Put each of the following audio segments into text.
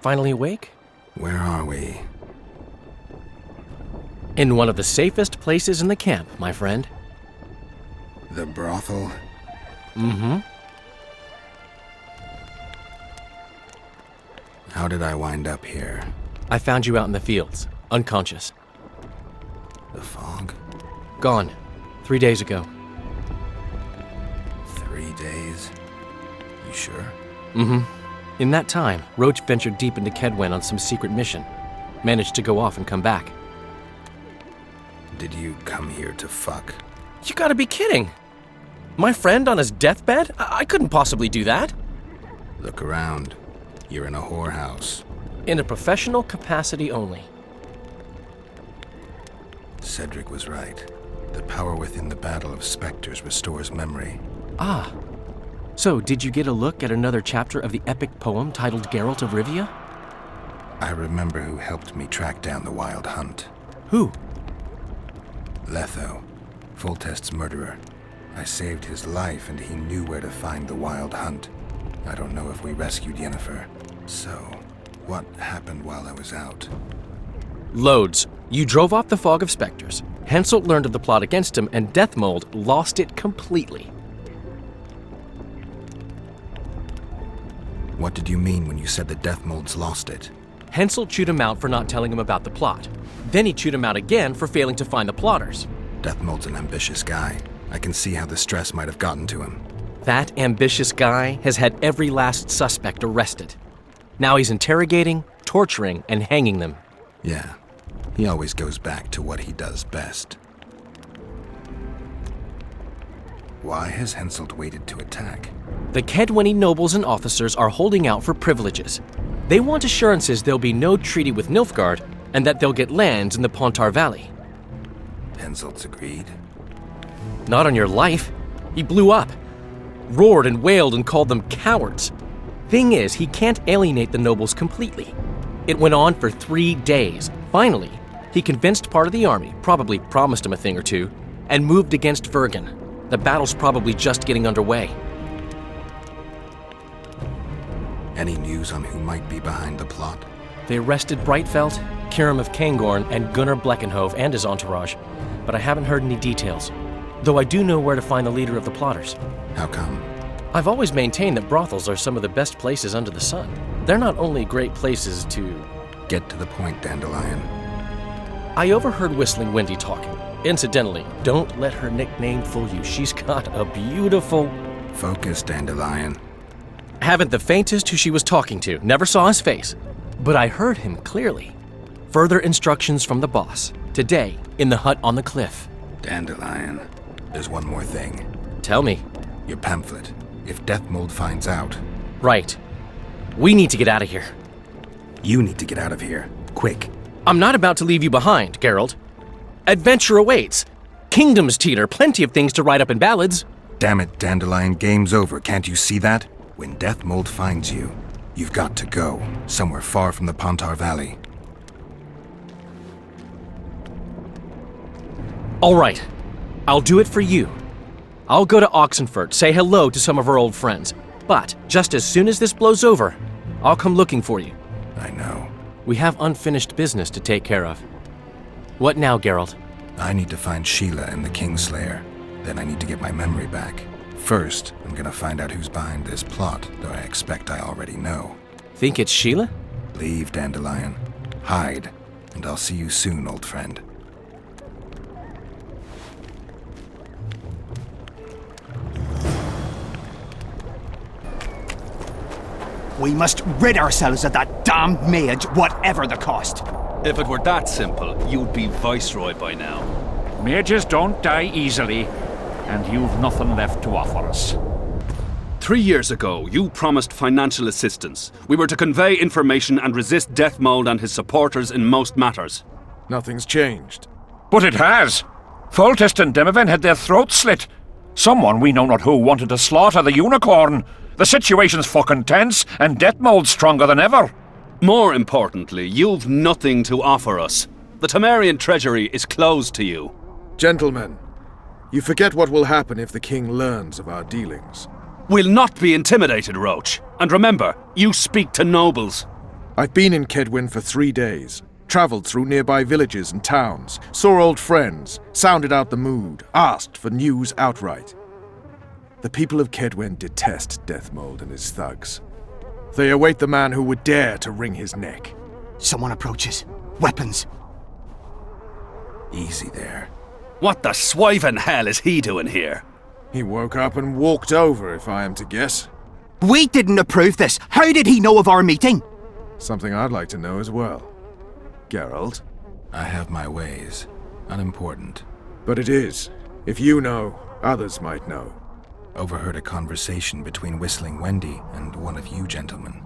Finally awake? Where are we? In one of the safest places in the camp, my friend. The brothel? Mm-hmm. How did I wind up here? I found you out in the fields, unconscious. The fog? Gone. 3 days ago. 3 days? You sure? Mm-hmm. In that time, Roach ventured deep into Kedwen on some secret mission. Managed to go off and come back. Did you come here to fuck? You gotta be kidding! My friend on his deathbed? I couldn't possibly do that. Look around. You're in a whorehouse. In a professional capacity only. Cedric was right. The power within the battle of specters restores memory. Ah. So, did you get a look at another chapter of the epic poem titled Geralt of Rivia? I remember who helped me track down the Wild Hunt. Who? Letho, Foltest's murderer. I saved his life and he knew where to find the Wild Hunt. I don't know if we rescued Yennefer. So, what happened while I was out? Loads. You drove off the fog of specters. Henselt learned of the plot against him, and Dethmold lost it completely. What did you mean when you said that Dethmold's lost it? Henselt chewed him out for not telling him about the plot. Then he chewed him out again for failing to find the plotters. Dethmold's an ambitious guy. I can see how the stress might have gotten to him. That ambitious guy has had every last suspect arrested. Now he's interrogating, torturing, and hanging them. Yeah, he always goes back to what he does best. Why has Henselt waited to attack? The Kedweni nobles and officers are holding out for privileges. They want assurances there'll be no treaty with Nilfgaard, and that they'll get lands in the Pontar Valley. Henselt's agreed? Not on your life. He blew up. Roared and wailed and called them cowards. Thing is, he can't alienate the nobles completely. It went on for 3 days. Finally, he convinced part of the army, probably promised him a thing or two, and moved against Vergen. The battle's probably just getting underway. Any news on who might be behind the plot? They arrested Breitfeld, Kirim of Cairngorm, and Gunnar Bleckenhove and his entourage, but I haven't heard any details. Though I do know where to find the leader of the plotters. How come? I've always maintained that brothels are some of the best places under the sun. They're not only great places to... Get to the point, Dandelion. I overheard Whistling Wendy talking. Incidentally, don't let her nickname fool you. She's got a beautiful... Focus, Dandelion. Haven't the faintest who she was talking to. Never saw his face. But I heard him clearly. Further instructions from the boss. Today, in the hut on the cliff. Dandelion, there's one more thing. Tell me. Your pamphlet. If Dethmold finds out... Right. We need to get out of here. You need to get out of here. Quick. I'm not about to leave you behind, Geralt. Adventure awaits. Kingdoms teeter, plenty of things to write up in ballads. Damn it, Dandelion, game's over. Can't you see that? When Dethmold finds you, you've got to go. Somewhere far from the Pontar Valley. All right. I'll do it for you. I'll go to Oxenfurt, say hello to some of our old friends. But just as soon as this blows over, I'll come looking for you. I know. We have unfinished business to take care of. What now, Geralt? I need to find Sheila and the Kingslayer. Then I need to get my memory back. First, I'm gonna find out who's behind this plot, though I expect I already know. Think it's Sheila? Leave, Dandelion. Hide, and I'll see you soon, old friend. We must rid ourselves of that damned mage, whatever the cost. If it were that simple, you'd be Viceroy by now. Mages don't die easily, and you've nothing left to offer us. 3 years ago, you promised financial assistance. We were to convey information and resist Dethmold and his supporters in most matters. Nothing's changed. But it has. Foltest and Demoven had their throats slit. Someone, we know not who, wanted to slaughter the unicorn. The situation's fucking tense, and Dethmold's stronger than ever. More importantly, you've nothing to offer us. The Temerian treasury is closed to you. Gentlemen, you forget what will happen if the king learns of our dealings. We'll not be intimidated, Roach. And remember, you speak to nobles. I've been in Kedwin for 3 days, travelled through nearby villages and towns, saw old friends, sounded out the mood, asked for news outright. The people of Kedwin detest Dethmold and his thugs. They await the man who would dare to wring his neck. Someone approaches. Weapons. Easy there. What the swiven hell is he doing here? He woke up and walked over, if I am to guess. We didn't approve this. How did he know of our meeting? Something I'd like to know as well. Geralt. I have my ways. Unimportant. But it is. If you know, others might know. Overheard a conversation between Whistling Wendy and one of you gentlemen.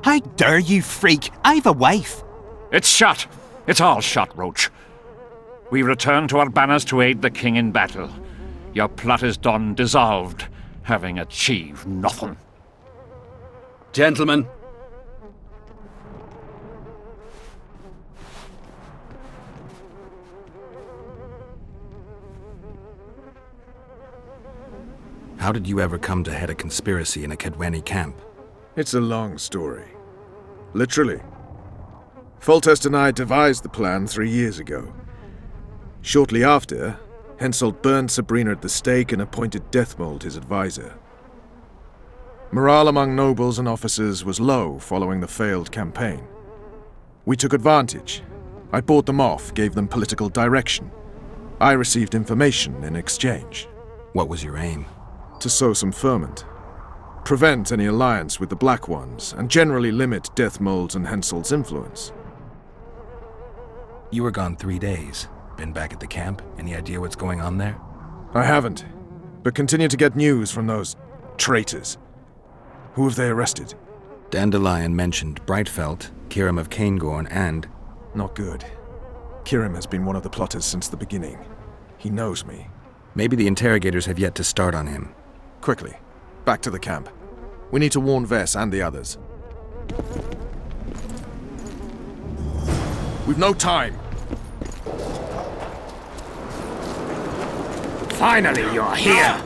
How dare you, freak? I've a wife. It's shut. It's all shut, Roach. We return to our banners to aid the king in battle. Your plot is done, dissolved, having achieved nothing. Gentlemen. How did you ever come to head a conspiracy in a Kedweni camp? It's a long story. Literally. Foltest and I devised the plan 3 years ago. Shortly after, Henselt burned Sabrina at the stake and appointed Dethmold his advisor. Morale among nobles and officers was low following the failed campaign. We took advantage. I bought them off, gave them political direction. I received information in exchange. What was your aim? To sow some ferment. Prevent any alliance with the Black Ones, and generally limit Dethmold's and Henselt's influence. You were gone 3 days. Been back at the camp? Any idea what's going on there? I haven't, but continue to get news from those traitors. Who have they arrested? Dandelion mentioned Brightfelt, Kirim of Caingorn, and... Not good. Kirim has been one of the plotters since the beginning. He knows me. Maybe the interrogators have yet to start on him. Quickly, back to the camp. We need to warn Vess and the others. We've no time. Finally, you're here!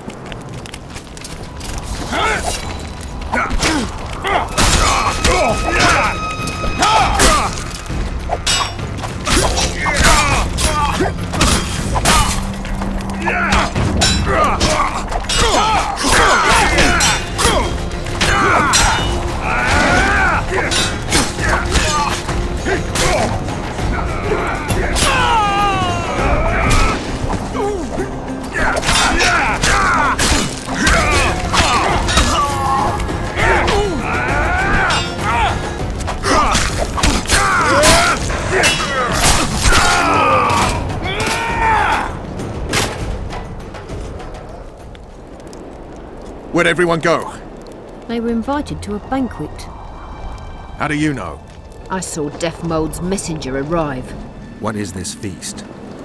Where'd everyone go? They were invited to a banquet. How do you know? I saw Dethmold's messenger arrive. What is this feast?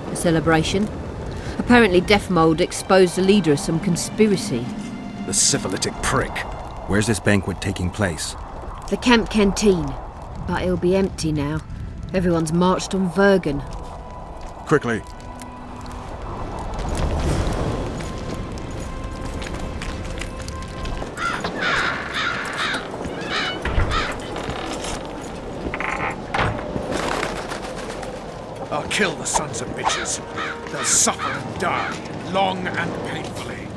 A celebration. Apparently Dethmold exposed the leader of some conspiracy. The syphilitic prick. Where's this banquet taking place? The camp canteen. But it'll be empty now. Everyone's marched on Vergen. Quickly. I'll kill the sons of bitches. They'll suffer and die, long and painfully.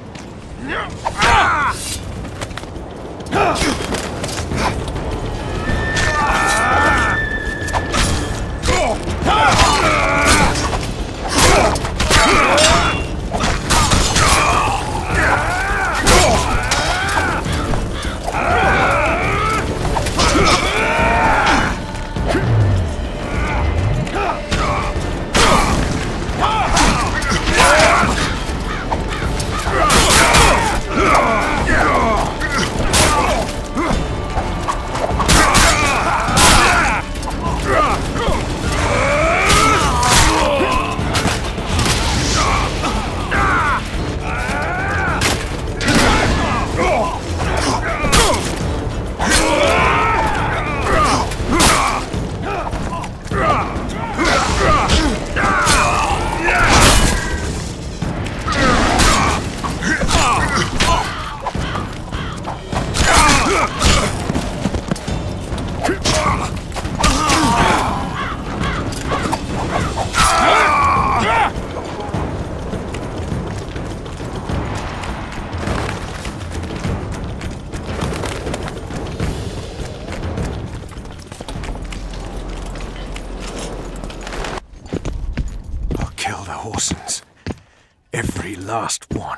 last one.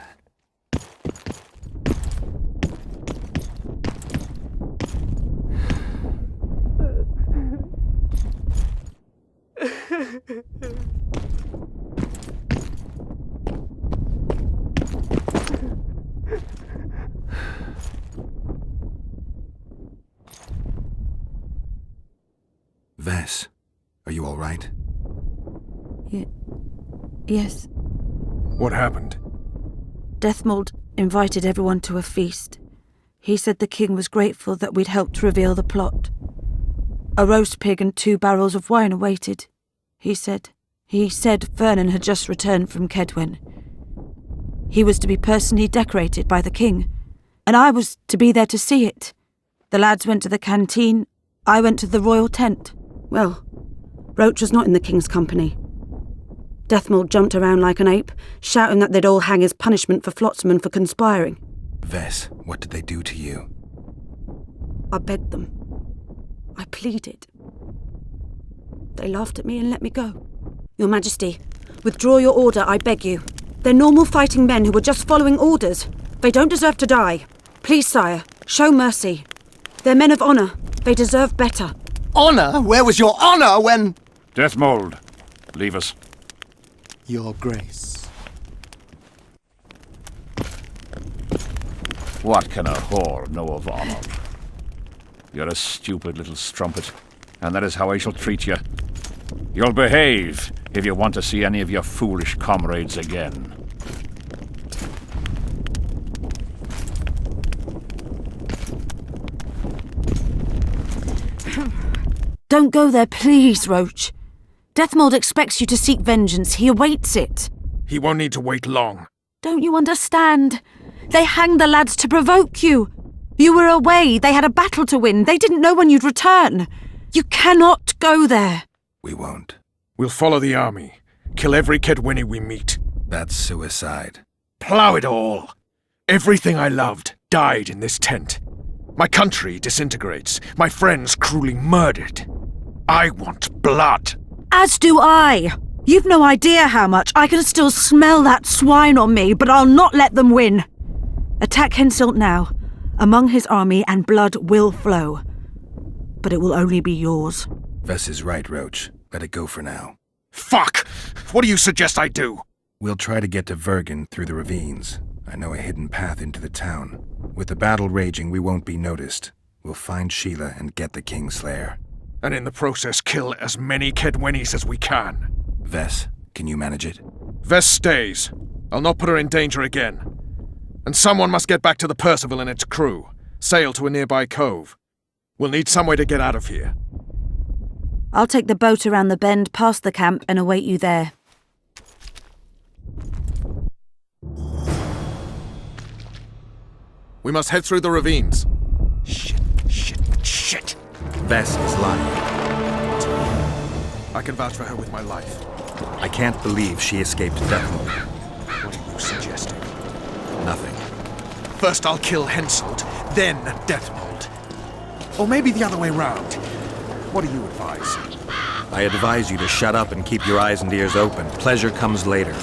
Vess, are you all right? Yes. What happened? Dethmold invited everyone to a feast. He said the king was grateful that we'd helped reveal the plot. A roast pig and 2 barrels of wine awaited, he said. He said Vernon had just returned from Kedwen. He was to be personally decorated by the king, and I was to be there to see it. The lads went to the canteen, I went to the royal tent. Well, Roach was not in the king's company. Dethmold jumped around like an ape, shouting that they'd all hang his punishment for Flotsman for conspiring. Vess, what did they do to you? I begged them. I pleaded. They laughed at me and let me go. Your Majesty, withdraw your order, I beg you. They're normal fighting men who were just following orders. They don't deserve to die. Please, sire, show mercy. They're men of honour. They deserve better. Honour? Where was your honour when... Dethmold, leave us. Your Grace. What can a whore know of honor? You're a stupid little strumpet, and that is how I shall treat you. You'll behave if you want to see any of your foolish comrades again. Don't go there, please, Roach. Dethmold expects you to seek vengeance. He awaits it. He won't need to wait long. Don't you understand? They hanged the lads to provoke you. You were away. They had a battle to win. They didn't know when you'd return. You cannot go there. We won't. We'll follow the army. Kill every Kedwini we meet. That's suicide. Plough it all. Everything I loved died in this tent. My country disintegrates. My friends cruelly murdered. I want blood. As do I. You've no idea how much. I can still smell that swine on me, but I'll not let them win. Attack Henselt now, among his army, and blood will flow. But it will only be yours. Vess is right, Roach. Let it go for now. Fuck! What do you suggest I do? We'll try to get to Vergen through the ravines. I know a hidden path into the town. With the battle raging, we won't be noticed. We'll find Sheila and get the Kingslayer. And in the process kill as many Kedwenis as we can. Vess, can you manage it? Vess stays. I'll not put her in danger again. And someone must get back to the Percival and its crew. Sail to a nearby cove. We'll need some way to get out of here. I'll take the boat around the bend past the camp and await you there. We must head through the ravines. Shit. Vess is lying. I can vouch for her with my life. I can't believe she escaped Dethmold. What are you suggesting? Nothing. First I'll kill Henselt, then Dethmold. Or maybe the other way round. What do you advise? I advise you to shut up and keep your eyes and ears open. Pleasure comes later.